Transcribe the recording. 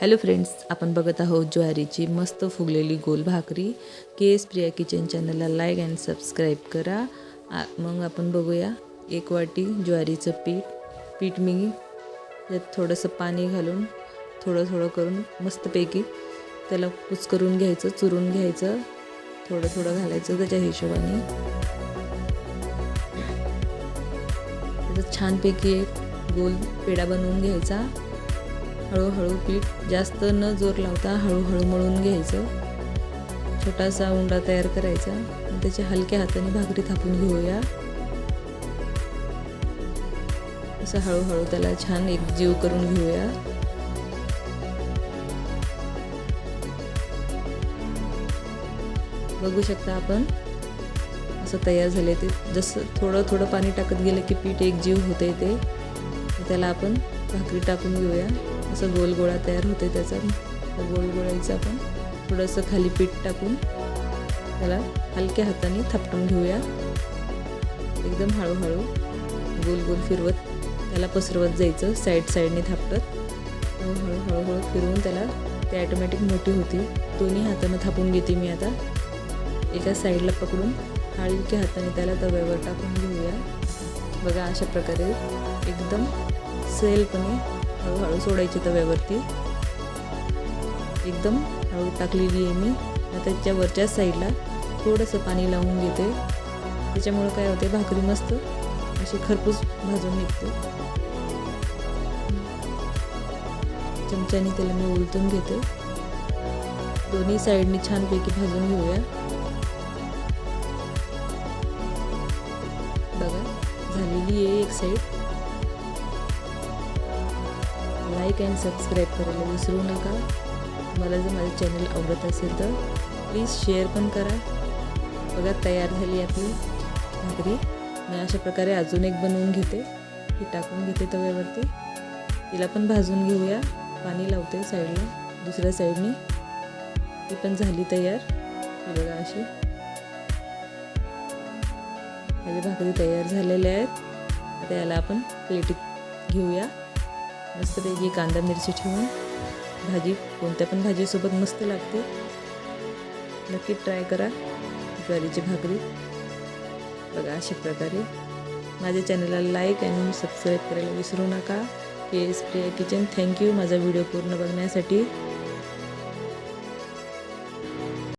Hello friends, आपण बघत आहोत ज्वारीची मस्त फुगलेली गोल भाकरी। केएस प्रिया किचन चॅनलला लाईक अँड सबस्क्राईब करा। मग आपण बघूया। एक वाटी ज्वारीचं पीठ मी त्यात थोडंसं पाणी घालून थोडं करून मस्तपैकी त्याला कुस्करून घ्यायचं, चुरून घ्यायचं, थोडं घालायचं त्याच्या हिशोबाने। त्याचा छानपैकी एक गोल पेढा बनवून घ्यायचा। हळूहळू पीठ जास्त न जोर लावता हळूहळू मळून घ्यायचं। छोटासा उंडा तयार करायचा आणि त्याच्या हलक्या हाताने भाकरी थापून घेऊया। असं हळूहळू त्याला छान एकजीव करून घेऊया। बघू शकता आपण असं तयार झाले ते। जसं थोडं पाणी टाकत गेलं की पीठ एकजीव होते ते। त्याला आपण भाकरी टाकून घेऊया। असं गोल गोळा तयार होते त्याचा। गोल गोळायचं आपण थोडंसं खाली पीठ टाकून त्याला हलक्या हाताने थापटून घेऊया। एकदम हळूहळू गोल फिरवत त्याला पसरवत जायचं, साईडने थापटत। हळूहळू फिरवून त्याला ते ऑटोमॅटिक मोठी होती। दोन्ही हाताने थापून घेते मी आता। एका साईडला पकडून हलक्या हाताने त्याला तव्यावर टाकून घेऊया। बघा अशा प्रकारे एकदम सैलपणे हळूहळू सोडायची तव्यावरती। एकदम हळू टाकलेली आहे मी। आता त्याच्या वरच्या साईडला थोडंसं पाणी लावून घेते। त्याच्यामुळे काय होते, भाकरी मस्त अशी खरपूस भाजून निघते। चमच्याने त्याला मी उलटून घेते। दोन्ही साईडनी छानपैकी भाजून घेऊया। बघा झालेली आहे एक साईड। लाईक अँड सबस्क्राईब करायला विसरू नका। तुम्हाला जर माझे चॅनल आवडत असेल तर प्लीज शेअर पण करा। बघा तयार झाली आपली भाकरी। मी अशा प्रकारे अजून एक बनवून घेते। ही टाकून घेते तव्यावरती। तिला पण भाजून घेऊया। पाणी लावते साईडला दुसऱ्या साईडनी। ती पण झाली तयार। बघा अशी माझी भाकरी तयार झालेल्या आहेत। आता याला आपण प्लेटीत घेऊया। मस्तपैकी कांदा मिरची ठेवून भाजी कोणत्या पण भाजीसोबत मस्त लागते। नक्की ट्राय करा ज्वारीची भाकरी। बघा अशा प्रकारे माझ्या चॅनलला लाईक आणि सबस्क्राईब करायला विसरू नका। KS Priya kitchen. थँक्यू माझा व्हिडिओ पूर्ण बघण्यासाठी।